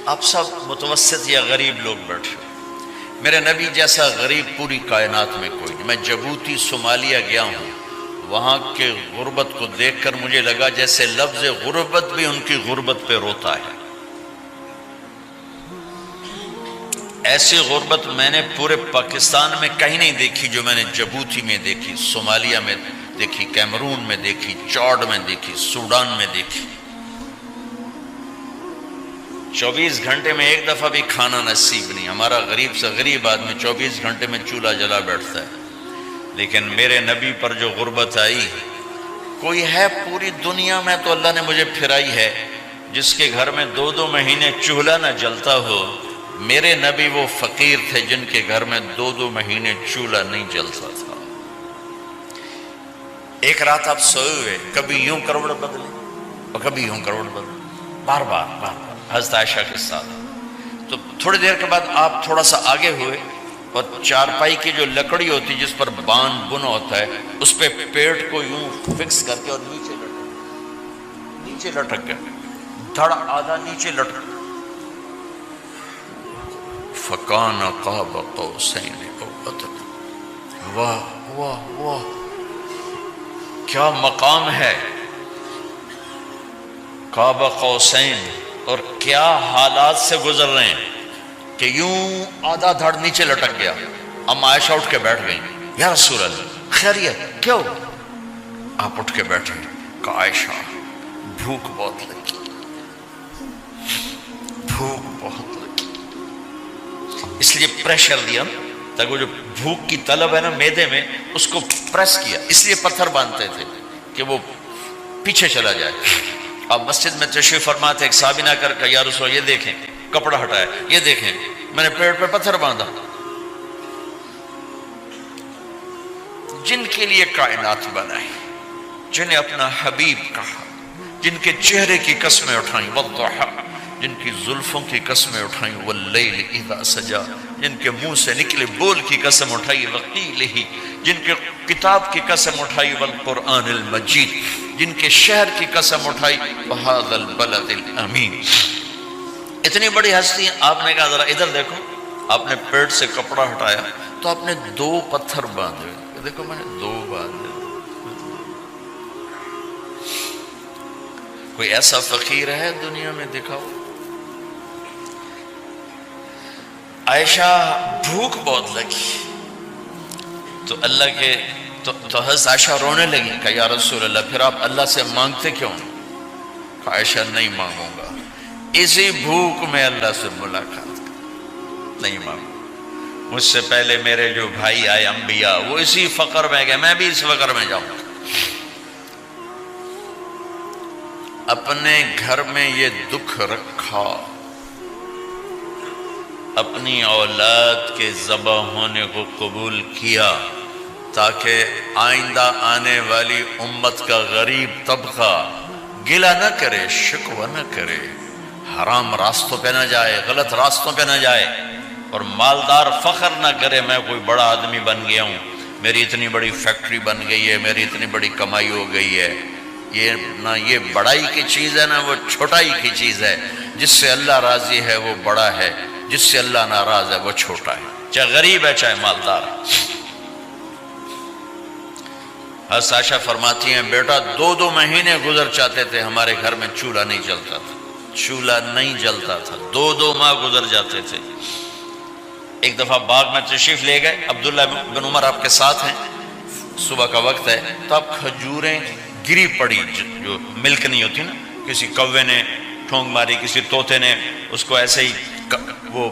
آپ سب متوسط یا غریب لوگ بیٹھے، میرے نبی جیسا غریب پوری کائنات میں کوئی نہیں۔ میں جبوتی صومالیہ گیا ہوں، وہاں کے غربت کو دیکھ کر مجھے لگا جیسے لفظ غربت بھی ان کی غربت پہ روتا ہے۔ ایسی غربت میں نے پورے پاکستان میں کہیں نہیں دیکھی جو میں نے جبوتی میں دیکھی، صومالیہ میں دیکھی، کیمرون میں دیکھی، چاڈ میں دیکھی، سوڈان میں دیکھی۔ 24 گھنٹے میں ایک دفعہ بھی کھانا نصیب نہیں۔ ہمارا غریب سے غریب آدمی 24 گھنٹے میں چولہا جلا بیٹھتا ہے، لیکن میرے نبی پر جو غربت آئی، کوئی ہے پوری دنیا میں تو اللہ نے مجھے پھرائی ہے جس کے گھر میں 2 مہینے چولہا نہ جلتا ہو۔ میرے نبی وہ فقیر تھے جن کے گھر میں 2 مہینے چولہا نہیں جلتا تھا۔ ایک رات آپ سوئے ہوئے، کبھی یوں کروڑ بدلے اور کبھی یوں کروڑ بدلے، بار بار حضرت عائشہ کے ساتھ۔ تو تھوڑی دیر کے بعد آپ تھوڑا سا آگے ہوئے اور چارپائی کی جو لکڑی ہوتی جس پر بان بن ہوتا ہے، اس پہ پیٹ کو یوں فکس کر کے اور نیچے لٹک گئے، دھڑ آدھا نیچے لٹک۔ فَكَانَ قَابَ قَوْسَيْنِ أَوْ أَدْنَىٰ۔ واہ واہ واہ، کیا مقام ہے قاب قوسین، اور کیا حالات سے گزر رہے ہیں کہ یوں آدھا دھڑ نیچے لٹک گیا۔ ام عائشہ اٹھ کے بیٹھ گئیں، یا رسول اللہ خیریت کیوں؟ آپ اٹھ کے بیٹھے، کہا عائشہ بھوک بہت لگی، بھوک بہت لگی، اس لیے پریشر دیا تاکہ وہ جو بھوک کی طلب ہے نا میدے میں، اس کو پریس کیا، اس لیے پتھر باندھتے تھے کہ وہ پیچھے چلا جائے۔ اب مسجد میں تشریف فرما تھے، ایک صحابی نہ کر کہ یا رسول یہ دیکھیں کپڑا ہٹایا، یہ دیکھیں میں نے پیٹ پہ پتھر باندھا۔ جن کے لیے کائنات بنائی، جنہیں اپنا حبیب کہا، جن کے چہرے کی قسمیں اٹھائیں، والضحی، جن کی زلفوں کی قسمیں اٹھائیں، واللیل اذا سجا، جن کے منہ سے نکلے بول کی قسم اٹھائی، وقیلہ، جن کے کتاب کی قسم اٹھائی، والقرآن المجید، جن کے شہر کی قسم اٹھائی، وہذا البلد الامین۔ اتنی بڑی ہستی ہیں، آپ نے کہا ذرا ادھر دیکھو، آپ نے پیٹ سے کپڑا ہٹایا تو آپ نے 2 پتھر باندھے، دیکھو میں نے 2 باندھے۔ کوئی ایسا فقیر ہے دنیا میں؟ دکھاؤ۔ عائشہ بھوک بہت لگی تو اللہ کے تو حضرت عائشہ رونے لگی، کہ یا رسول اللہ پھر آپ اللہ سے مانگتے کیوں؟ کہ عائشہ نہیں مانگوں گا، اسی بھوک میں اللہ سے ملاقات نہیں مانگوں، مجھ سے پہلے میرے جو بھائی آئے انبیاء وہ اسی فقر میں گئے، میں بھی اس فقر میں جاؤں گا۔ اپنے گھر میں یہ دکھ رکھا، اپنی اولاد کے ذبح ہونے کو قبول کیا تاکہ آئندہ آنے والی امت کا غریب طبقہ گلہ نہ کرے، شکوہ نہ کرے، حرام راستوں پہ نہ جائے، غلط راستوں پہ نہ جائے، اور مالدار فخر نہ کرے میں کوئی بڑا آدمی بن گیا ہوں، میری اتنی بڑی فیکٹری بن گئی ہے، میری اتنی بڑی کمائی ہو گئی ہے۔ یہ نہ یہ بڑائی کی چیز ہے، نہ وہ چھوٹائی کی چیز ہے۔ جس سے اللہ راضی ہے وہ بڑا ہے، جس سے اللہ ناراض ہے وہ چھوٹا ہے، چاہے غریب ہے چاہے مالدار ہے۔ حضرت عائشہ فرماتی ہیں بیٹا 2 مہینے گزر جاتے تھے ہمارے گھر میں چولہا نہیں جلتا تھا، چولہا نہیں جلتا تھا، 2 ماہ گزر جاتے تھے۔ ایک دفعہ باغ میں تشریف لے گئے، عبداللہ بن عمر آپ کے ساتھ ہیں، صبح کا وقت ہے تو اب کھجوریں گری پڑی، جو ملک نہیں ہوتی نا، کسی کوے نے ٹھونگ ماری، کسی طوطے نے اس کو ایسے ہی وہ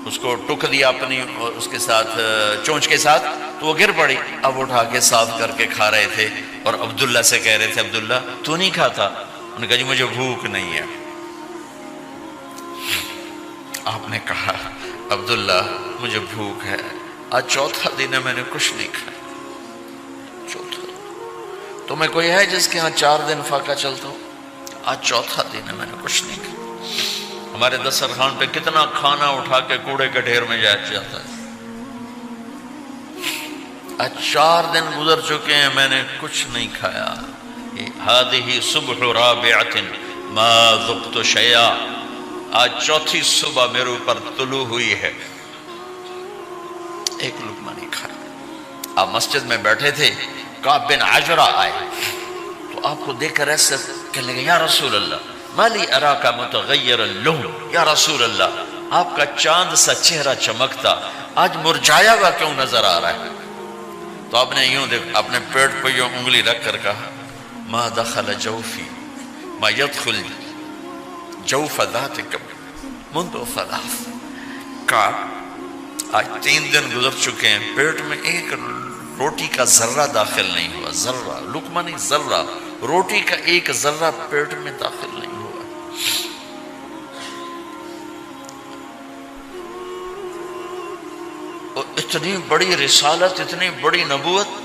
اس کو ٹک دیا اپنی اس کے ساتھ چونچ کے ساتھ، تو وہ گر پڑی۔ اب اٹھا کے صاف کر کے کھا رہے تھے اور عبداللہ سے کہہ رہے تھے عبداللہ تو نہیں کھاتا؟ انہوں نے کہا جی مجھے بھوک نہیں ہے۔ آپ نے کہا عبداللہ مجھے بھوک ہے، آج 4تھا دن ہے میں نے کچھ نہیں کھایا، 4تھا دن۔ تمہیں کوئی ہے جس کے ہاں 4 دن فاقہ چلتا ہو؟ آج 4تھا دن ہے میں نے کچھ نہیں کھایا۔ ہمارے دسترخوان پہ کتنا کھانا اٹھا کے کوڑے کے ڈھیر میں جاتا ہے، آج 4 دن گزر چکے ہیں میں نے کچھ نہیں کھایا۔ هذه صبح رابعة ما ذقت شيئا، آج چوتھی صبح میرے اوپر طلوع ہوئی ہے، ایک لقمہ نہیں کھایا۔ آپ مسجد میں بیٹھے تھے، کعب بن عجرہ آئے تو آپ کو دیکھ کر ایسے کہنے لگے یا رسول اللہ مالی اراکا متغیر اللون، یا رسول اللہ آپ کا چاند سا چہرہ چمکتا آج مرجھایا ہوا کیوں نظر آ رہا ہے؟ تو آپ نے یوں دیکھ اپنے پیٹ پہ یوں انگلی رکھ کر کہا ما دخل جوفی ما يدخل جوف ذاتک منذ ثلاث، کعب آج 3 دن گزر چکے ہیں، پیٹ میں ایک روٹی کا ذرہ داخل نہیں ہوا، ذرہ، لقمہ نہیں ذرہ، روٹی کا ایک ذرہ پیٹ میں داخل نہیں ہوا۔ اور اتنی بڑی رسالت، اتنی بڑی نبوت،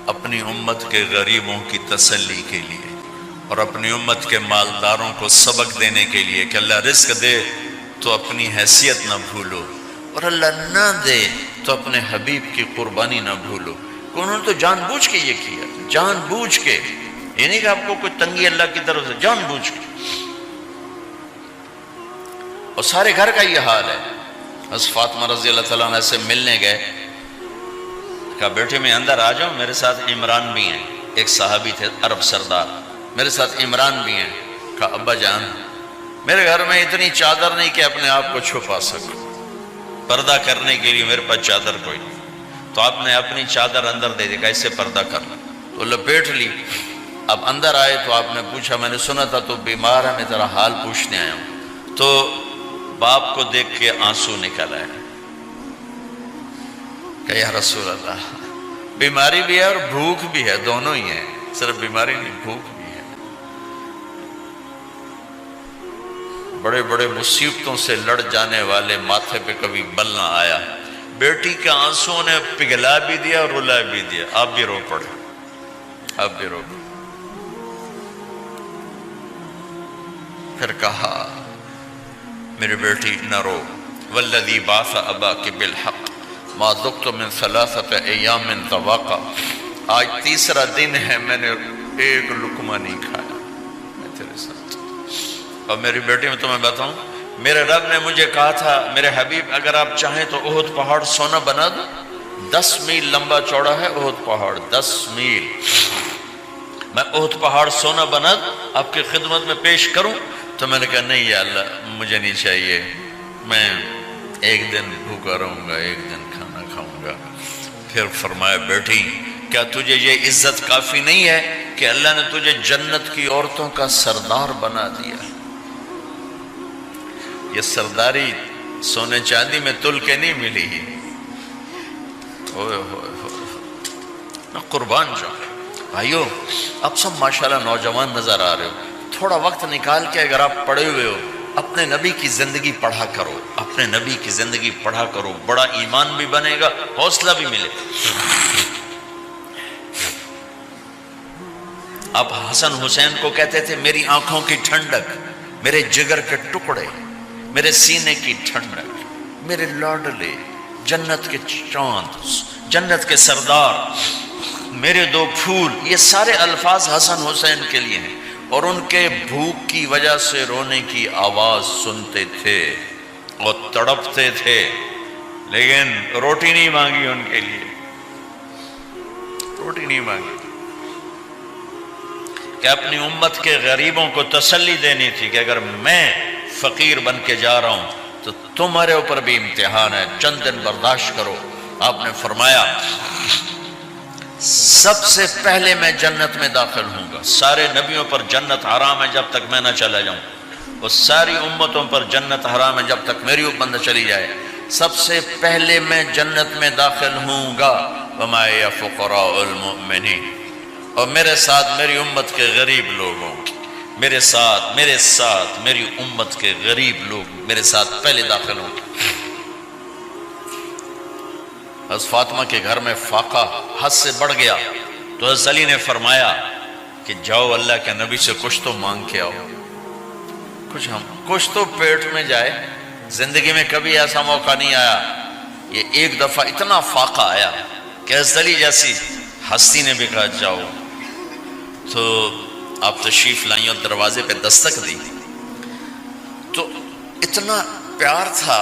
اپنی امت کے غریبوں کی تسلی کے لیے اور اپنی امت کے مالداروں کو سبق دینے کے لیے کہ اللہ رزق دے تو اپنی حیثیت نہ بھولو، اور اللہ نہ دے تو اپنے حبیب کی قربانی نہ بھولو۔ انہوں نے تو جان بوجھ کے یہ کیا، جان بوجھ کے، یہ نہیں کہ آپ کو کوئی تنگی اللہ کی طرف سے، جان بوجھ کے۔ اور سارے گھر کا یہ حال ہے۔ حضرت فاطمہ رضی اللہ تعالیٰ عنہ سے ملنے گئے، کہا بیٹے میں اندر آ جاؤں، میرے ساتھ عمران بھی ہیں، ایک صحابی تھے عرب سردار، میرے ساتھ عمران بھی ہیں۔ کہا ابا جان میرے گھر میں اتنی چادر نہیں کہ اپنے آپ کو چھپا سکوں، پردہ کرنے کے لیے میرے پاس چادر کوئی نہیں، تو آپ نے اپنی چادر اندر دے دی، کیسے پردہ کرنا، تو لپیٹ لی۔ اب اندر آئے تو آپ نے پوچھا میں نے سنا تھا تو بیمار ہے، میں تیرا حال پوچھنے آیا ہوں۔ تو باپ کو دیکھ کے آنسو نکل آئے کہ یا رسول اللہ بیماری بھی ہے اور بھوک بھی ہے، دونوں ہی ہیں، صرف بیماری نہیں بھوک بھی ہے۔ بڑے بڑے مصیبتوں سے لڑ جانے والے ماتھے پہ کبھی بل نہ آیا۔ بیٹی کے آنسوں نے پگھلا بھی دیا اور رلا بھی دیا، آپ بھی رو پڑے، آپ بھی رو پڑے۔ پھر کہا میری بیٹی نہ رو، والذی بعث اباک بالحق ما ذقت من 3 ایام ذواقا، آج 3 دن ہے میں نے ایک لقمہ نہیں کھایا، میں تیرے ساتھ۔ اور میری بیٹی میں تمہیں بتاؤں، میرے رب نے مجھے کہا تھا میرے حبیب اگر آپ چاہیں تو احد پہاڑ سونا بنا دو، 10 میل لمبا چوڑا ہے احد پہاڑ، 10 میل، میں احد پہاڑ سونا بنا دوں آپ کی خدمت میں پیش کروں؟ تو میں نے کہا نہیں یا اللہ مجھے نہیں چاہیے، میں ایک دن بھوکا رہوں گا، ایک دن کھانا کھاؤں گا۔ پھر فرمایا بیٹی کیا تجھے یہ عزت کافی نہیں ہے کہ اللہ نے تجھے جنت کی عورتوں کا سردار بنا دیا؟ یہ سرداری سونے چاندی میں تل کے نہیں ملی، ہوئے ہوئے میں قربان جاؤں۔ بھائیو اب سب ماشاءاللہ نوجوان نظر آ رہے ہو، تھوڑا وقت نکال کے اگر آپ پڑھے ہوئے ہو اپنے نبی کی زندگی پڑھا کرو، اپنے نبی کی زندگی پڑھا کرو، بڑا ایمان بھی بنے گا، حوصلہ بھی ملے۔ آپ حسن حسین کو کہتے تھے میری آنکھوں کی ٹھنڈک، میرے جگر کے ٹکڑے، میرے سینے کی ٹھنڈک، میرے لاڈلے، جنت کے چاند، جنت کے سردار، میرے 2 پھول، یہ سارے الفاظ حسن حسین کے لیے ہیں۔ اور ان کے بھوک کی وجہ سے رونے کی آواز سنتے تھے اور تڑپتے تھے، لیکن روٹی نہیں مانگی ان کے لیے، روٹی نہیں مانگی کہ اپنی امت کے غریبوں کو تسلی دینی تھی کہ اگر میں فقیر بن کے جا رہا ہوں تو تمہارے اوپر بھی امتحان ہے، چند دن برداشت کرو۔ آپ نے فرمایا سب سے پہلے میں جنت میں داخل ہوں گا، سارے نبیوں پر جنت حرام ہے جب تک میں نہ چلا جاؤں، اور ساری امتوں پر جنت حرام ہے جب تک میری امت نہ چلی جائے۔ سب سے پہلے میں جنت میں داخل ہوں گا، وما یا فقراء المؤمنین، اور میرے ساتھ میری امت کے غریب لوگوں، میرے ساتھ میری امت کے غریب لوگ میرے ساتھ پہلے داخل ہوں گے۔ حضرت فاطمہ کے گھر میں فاقہ حد سے بڑھ گیا تو حضرت علی نے فرمایا کہ جاؤ اللہ کے نبی سے کچھ تو مانگ کے آؤ، کچھ تو پیٹ میں جائے۔ زندگی میں کبھی ایسا موقع نہیں آیا، یہ ایک دفعہ اتنا فاقہ آیا کہ حضرت علی جیسی ہستی نے بھی کہا جاؤ۔ تو آپ تشریف لائیں اور دروازے پہ دستک دی تو اتنا پیار تھا.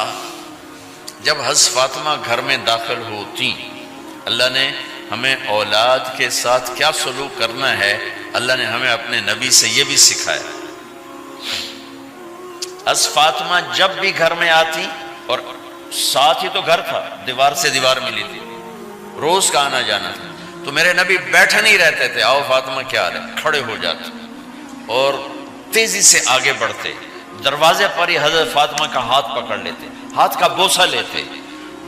جب حضرت فاطمہ گھر میں داخل ہوتی، اللہ نے ہمیں اولاد کے ساتھ کیا سلوک کرنا ہے اللہ نے ہمیں اپنے نبی سے یہ بھی سکھایا. حضرت فاطمہ جب بھی گھر میں آتی، اور ساتھ ہی تو گھر تھا، دیوار سے دیوار ملی تھی، روز کا آنا جانا تھا، تو میرے نبی بیٹھے نہیں رہتے تھے، آؤ فاطمہ کیا حال ہے، کھڑے ہو جاتے اور تیزی سے آگے بڑھتے. دروازے پر ہی حضرت فاطمہ کا ہاتھ پکڑ لیتے، ہاتھ کا بوسہ لیتے،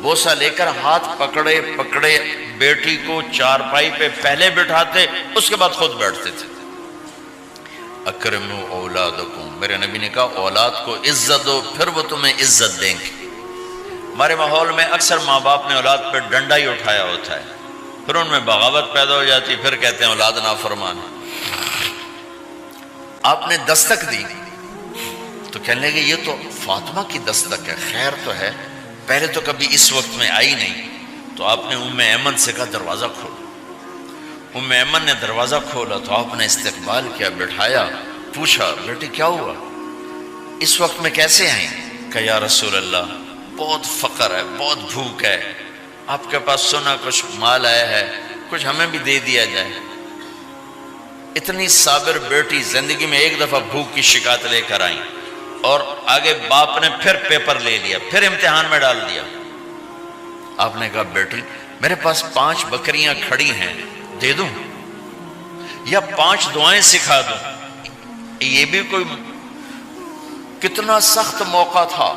بوسہ لے کر ہاتھ پکڑے پکڑے بیٹی کو چارپائی پہ پہلے بٹھاتے، اس کے بعد خود بیٹھتے تھے. اکرموا اولادکم، میرے نبی نے کہا اولاد کو عزت دو، پھر وہ تمہیں عزت دیں گے. ہمارے ماحول میں اکثر ماں باپ نے اولاد پہ ڈنڈا ہی اٹھایا ہوتا ہے، پھر ان میں بغاوت پیدا ہو جاتی، پھر کہتے ہیں اولاد نافرمان ہے. آپ نے دستک دی تو کہنے لگے یہ تو فاطمہ کی دستک ہے، خیر تو ہے، پہلے تو کبھی اس وقت میں آئی نہیں. تو آپ نے ام ایمن سے کہا دروازہ کھولو. ام ایمن نے دروازہ کھولا تو آپ نے استقبال کیا، بٹھایا، پوچھا بیٹی کیا ہوا، اس وقت میں کیسے آئیں؟ کہ یا رسول اللہ بہت فقر ہے، بہت بھوک ہے، آپ کے پاس سنا کچھ مال آیا ہے، کچھ ہمیں بھی دے دیا جائے. اتنی صابر بیٹی زندگی میں ایک دفعہ بھوک کی شکایت لے کر آئیں، اور آگے باپ نے پھر پیپر لے لیا، پھر امتحان میں ڈال دیا. آپ نے کہا بیٹی میرے پاس 5 بکریاں کھڑی ہیں، دے دوں یا 5 دعائیں سکھا دوں؟ یہ بھی کوئی کتنا سخت موقع تھا،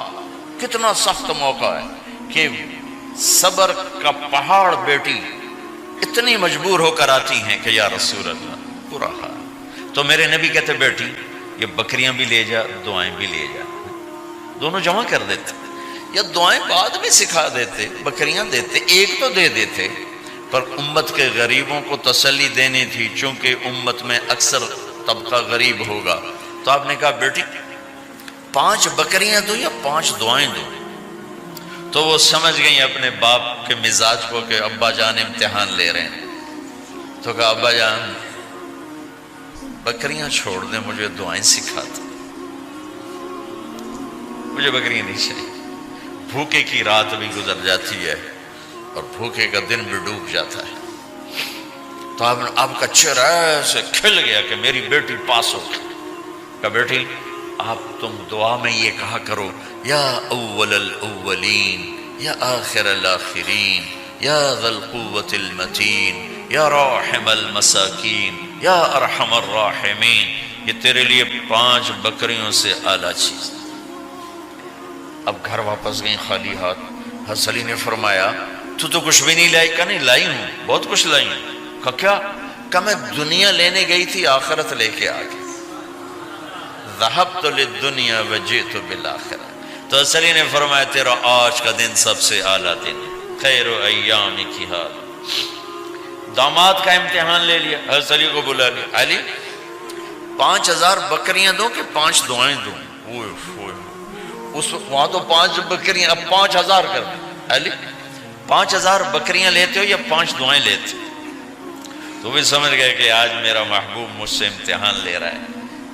کتنا سخت موقع ہے کہ صبر کا پہاڑ بیٹی اتنی مجبور ہو کر آتی ہیں کہ یا رسول اللہ برا حال. تو میرے نبی کہتے بیٹی یہ بکریاں بھی لے جا، دعائیں بھی لے جا، دونوں جمع کر دیتے، یا دعائیں بعد میں سکھا دیتے، بکریاں دیتے، ایک تو دے دیتے. پر امت کے غریبوں کو تسلی دینی تھی، چونکہ امت میں اکثر طبقہ غریب ہوگا. تو آپ نے کہا بیٹی 5 بکریاں دو یا 5 دعائیں دو. تو وہ سمجھ گئیں اپنے باپ کے مزاج کو کہ ابا جان امتحان لے رہے ہیں. تو کہا ابا جان بکریاں چھوڑ دیں، مجھے دعائیں سکھا دو، مجھے بکریاں نہیں چاہیے. بھوکے کی رات بھی گزر جاتی ہے اور بھوکے کا دن بھی ڈوب جاتا ہے. تو آپ کا چہرہ ایسے کھل گیا کہ میری بیٹی پاس ہو گئی. کہ بیٹی آپ تم دعا میں یہ کہا کرو یا اول الاولین یا آخر الاخرین یا ذا القوة المتین یا راحم المساکین یا ارحم الراحمین. یہ تیرے لیے 5 بکریوں سے اعلیٰ چیز. اب گھر واپس گئیں خالی ہاتھ. حضرت علی نے فرمایا تو کچھ بھی نہیں لائی؟ کہا نہیں لائی ہوں، بہت کچھ لائی ہوں. کہا کیا؟ کہا میں دنیا لینے گئی تھی، آخرت لے کے آ گئی. ذہبت للدنیا وجئت بالآخرہ. تو حضرت علی نے فرمایا تیرا آج کا دن سب سے اعلیٰ دن، خیر ایام کی حال. داماد کا امتحان لے لیا، حضرت علی کو بلا لیا. علی 5000 بکریاں دو کہ 5 دعائیں دوں؟ اس وہاں تو 5 بکریاں، اب 5000 کر دیں. علی 5000 بکریاں لیتے ہو یا 5 دعائیں لیتے ہو؟ تو بھی سمجھ گئے کہ آج میرا محبوب مجھ سے امتحان لے رہا ہے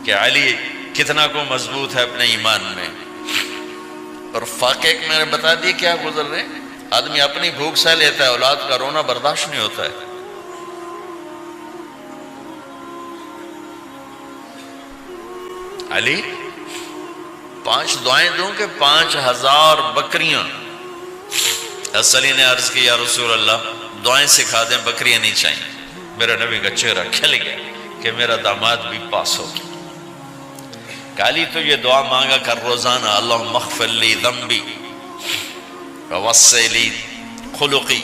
کہ علی کتنا کو مضبوط ہے اپنے ایمان میں. اور فاقے میں نے بتا دی کیا گزر رہے. آدمی اپنی بھوک سہ لیتا ہے، اولاد کا رونا برداشت نہیں ہوتا ہے. علی 5 دعائیں دوں کہ 5000 بکریاں؟ حضرت علی نے عرض کی یا رسول اللہ دعائیں سکھا دیں، بکریاں نہیں چاہیے. میرا نبی کا چہرہ کھل گیا کہ میرا داماد بھی پاس ہو گیا. علی تو یہ دعا مانگا کر روزانہ، اللہم اغفر لی ذنبی ووسع لی خلقی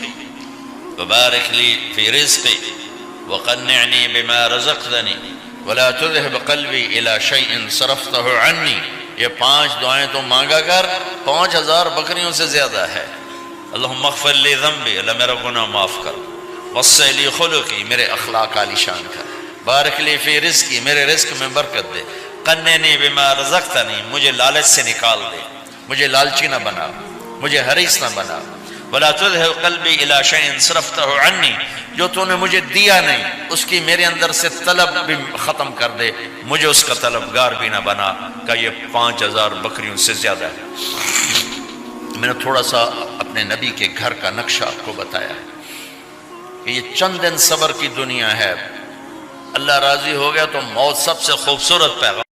وبارک لی فی رزقی وقنعنی بما رزقتنی ولا تذهب قلبی الی شیء صرفتہ عنی. یہ 5 دعائیں تو مانگا کر، 5000 بکریوں سے زیادہ ہے. اللہم اغفر لی ذنبی، اللہ میرا گناہ معاف کر. وسع لی خلقی، میرے اخلاق عالی شان کر. بارک لی فی رزقی، میرے رزق میں برکت دے. قنعنی بما رزقتنی، مجھے لالچ سے نکال دے، مجھے لالچی نہ بنا، مجھے حریص نہ بنا. ولا تذهب قلبی الی شیء صرفتہ عنی، جو تو نے مجھے دیا نہیں اس کی میرے اندر سے طلب بھی ختم کر دے، مجھے اس کا طلبگار بھی نہ بنا کہ یہ 5000 بکریوں سے زیادہ ہے۔ میں نے تھوڑا سا اپنے نبی کے گھر کا نقشہ آپ کو بتایا ہے کہ یہ چند دن صبر کی دنیا ہے، اللہ راضی ہو گیا تو موت سب سے خوبصورت پیغام